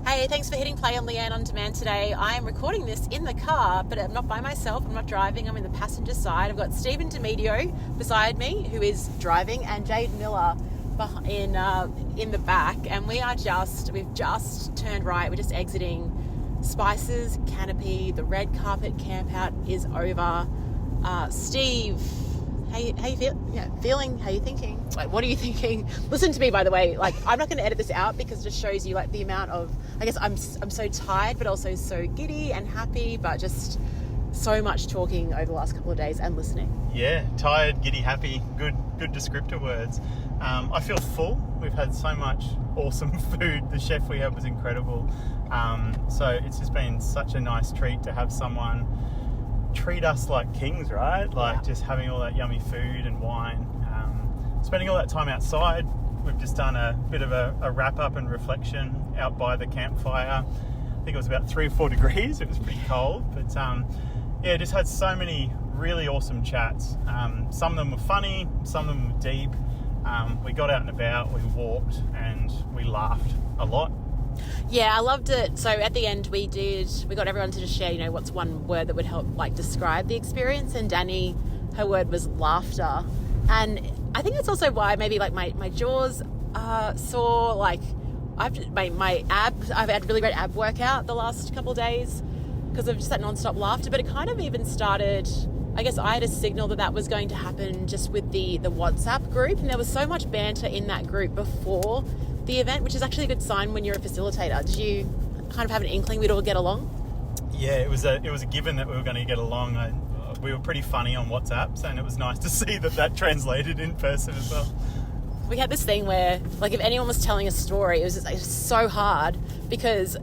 Hey, thanks for hitting play on Leanne On Demand today. I am recording this in the car, but I'm not by myself. I'm not driving. I'm in the passenger side. I've got Steven Demedio beside me, who is driving, and Jade Miller in the back. And we've just turned right. We're just exiting Spicers Canopy. The red carpet campout is over. Steve, how you feeling? How you thinking? Like, what are you thinking? Listen to me, by the way. Like, I'm not going to edit this out because it just shows you like the amount of, I guess I'm so tired, but also so giddy and happy, but just so much talking over the last couple of days and listening. Yeah, tired, giddy, happy. Good descriptor words. I feel full. We've had so much awesome food. The chef we had was incredible. So it's just been such a nice treat to have someone treat us like kings, right? Like just having all that yummy food and wine. Spending all that time outside. We've just done a bit of a wrap up and reflection out by the campfire. I think it was about 3 or 4 degrees. It was pretty cold, but just had so many really awesome chats. Some of them were funny, some of them were deep. We got out and about, we walked, and we laughed a lot. Yeah, I loved it. So at the end we got everyone to just share, what's one word that would help like describe the experience, and Danny, her word was laughter. And I think that's also why maybe like my jaws are sore. Like I've had really great ab workout the last couple of days because of just that non-stop laughter. But it kind of even started, I guess I had a signal that was going to happen just with the WhatsApp group, and there was so much banter in that group before the event, which is actually a good sign when you're a facilitator. Did you kind of have an inkling we'd all get along? Yeah, it was a given that we were going to get along. We were pretty funny on WhatsApps, and it was nice to see that translated in person as well. We had this thing where, like, if anyone was telling a story, it was so hard because,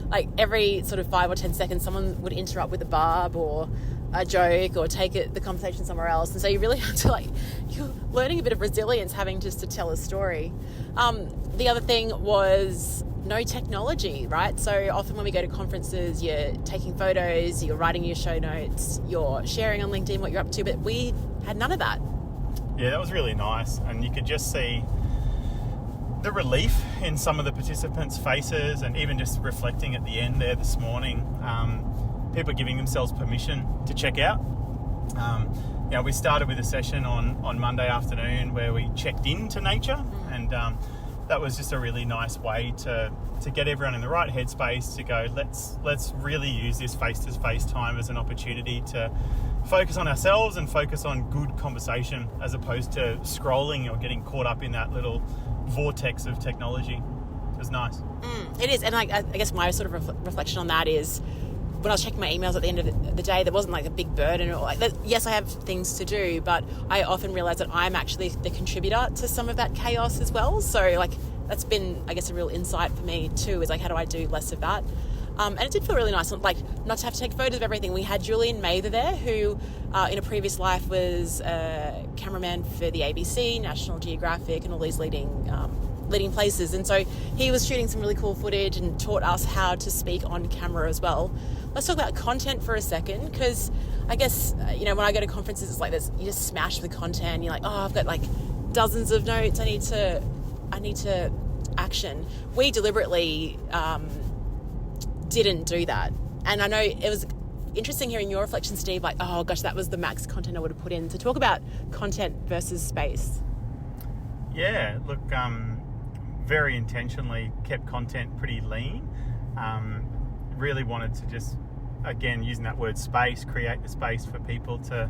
like, every sort of 5 or 10 seconds, someone would interrupt with a barb or a joke or take the conversation somewhere else. And so you really have to, you're learning a bit of resilience having just to tell a story. The other thing was no technology, right? So often when we go to conferences, you're taking photos, you're writing your show notes, you're sharing on LinkedIn what you're up to, but we had none of that. Yeah, that was really nice. And you could just see the relief in some of the participants' faces, and even just reflecting at the end there this morning, people giving themselves permission to check out. We started with a session on Monday afternoon where we checked into nature, and that was just a really nice way to get everyone in the right headspace to go, let's really use this face-to-face time as an opportunity to focus on ourselves and focus on good conversation as opposed to scrolling or getting caught up in that little vortex of technology. It was nice. It is, and I guess my sort of reflection on that is when I was checking my emails at the end of the day, there wasn't like a big burden or yes, I have things to do, but I often realize that I'm actually the contributor to some of that chaos as well. So that's been, I guess, a real insight for me too, is how do I do less of that? And it did feel really nice, not to have to take photos of everything. We had Julian Mather there, who in a previous life was a cameraman for the ABC, National Geographic, and all these leading places. And so he was shooting some really cool footage and taught us how to speak on camera as well. Let's talk about content for a second, because I guess, when I go to conferences, it's like this, you just smash the content. You're like, oh, I've got dozens of notes. I need to action. We deliberately didn't do that. And I know it was interesting hearing your reflection, Steve, oh gosh, that was the max content I would have put in. To talk about content versus space. Yeah, look, very intentionally kept content pretty lean. Really wanted to just, again, using that word space, create the space for people to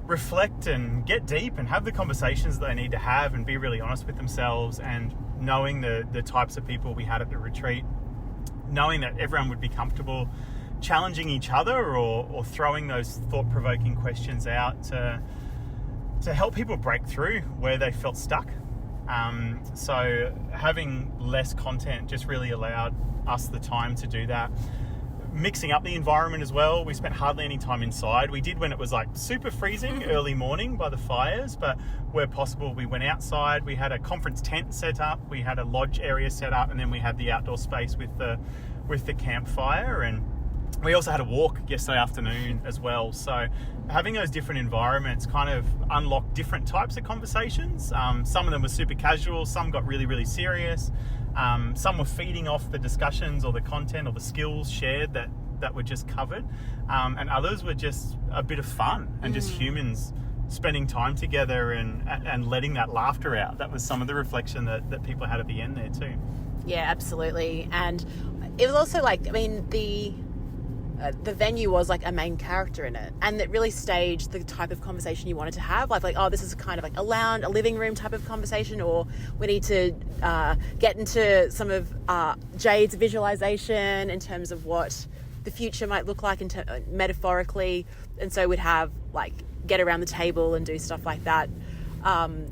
reflect and get deep and have the conversations that they need to have and be really honest with themselves, and knowing the types of people we had at the retreat, knowing that everyone would be comfortable challenging each other or throwing those thought-provoking questions out to help people break through where they felt stuck. So having less content just really allowed us the time to do that. Mixing up the environment as well. We spent hardly any time inside. We did when it was super freezing early morning by the fires, but where possible we went outside. We had a conference tent set up, we had a lodge area set up, and then we had the outdoor space with the campfire. And we also had a walk yesterday afternoon as well. So having those different environments kind of unlocked different types of conversations. Some of them were super casual, some got really, really serious. Some were feeding off the discussions or the content or the skills shared that were just covered, and others were just a bit of fun and just humans spending time together and letting that laughter out. That was some of the reflection that people had at the end there too. Yeah, absolutely. And it was also like, I mean, the venue was like a main character in it, and it really staged the type of conversation you wanted to have. Like, oh, this is kind of like a lounge, a living room type of conversation, or we need to get into some of Jade's visualization in terms of what the future might look like metaphorically. And so we'd have like get around the table and do stuff like that.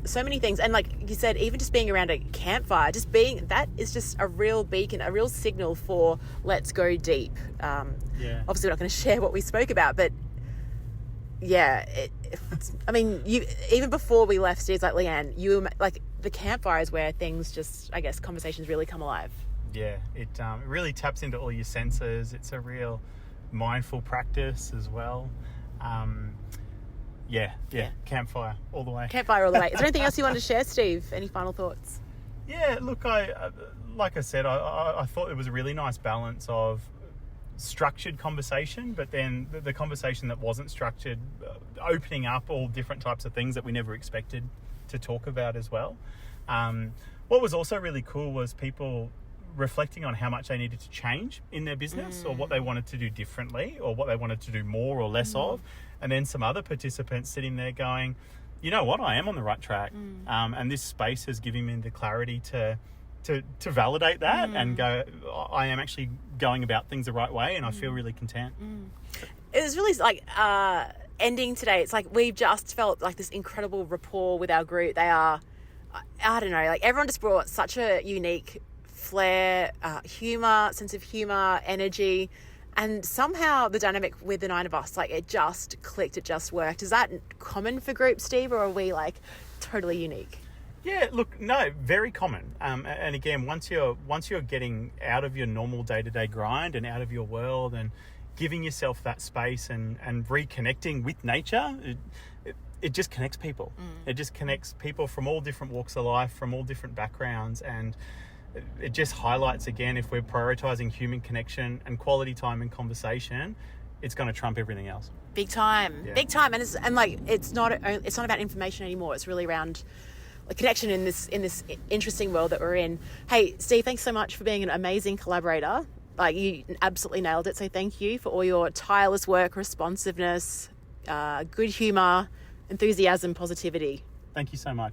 So many things. And like you said, even just being around a campfire, that is just a real beacon, a real signal for let's go deep. Obviously we're not going to share what we spoke about, but yeah, I mean, even before we left, Steve's like, Leanne, like the campfire is where things just, I guess, conversations really come alive. Yeah, it really taps into all your senses. It's a real mindful practice as well. Yeah, campfire all the way. Campfire all the way. Is there anything else you wanted to share, Steve? Any final thoughts? Yeah, look, like I said, I thought it was a really nice balance of structured conversation, but then the conversation that wasn't structured, opening up all different types of things that we never expected to talk about as well. What was also really cool was people reflecting on how much they needed to change in their business or what they wanted to do differently or what they wanted to do more or less of. And then some other participants sitting there going, you know what, I am on the right track. And this space has given me the clarity to validate that and go, I am actually going about things the right way and I feel really content. It was really like ending today. It's like we've just felt like this incredible rapport with our group. They are, I don't know, like everyone just brought such a unique flair, sense of humor, energy, and somehow the dynamic with the 9 of us, like it just clicked, it just worked. Is that common for groups, Steve, or are we like totally unique? Yeah, look, no, very common. And again, once you're getting out of your normal day-to-day grind and out of your world and giving yourself that space and reconnecting with nature, it just connects people. It just connects people from all different walks of life, from all different backgrounds, and it just highlights again, if we're prioritizing human connection and quality time and conversation, it's going to trump everything else. Big time. And it's not about information anymore. It's really around a connection in this interesting world that we're in. Hey, Steve, thanks so much for being an amazing collaborator. Like, you absolutely nailed it. So thank you for all your tireless work, responsiveness, good humor, enthusiasm, positivity. Thank you so much.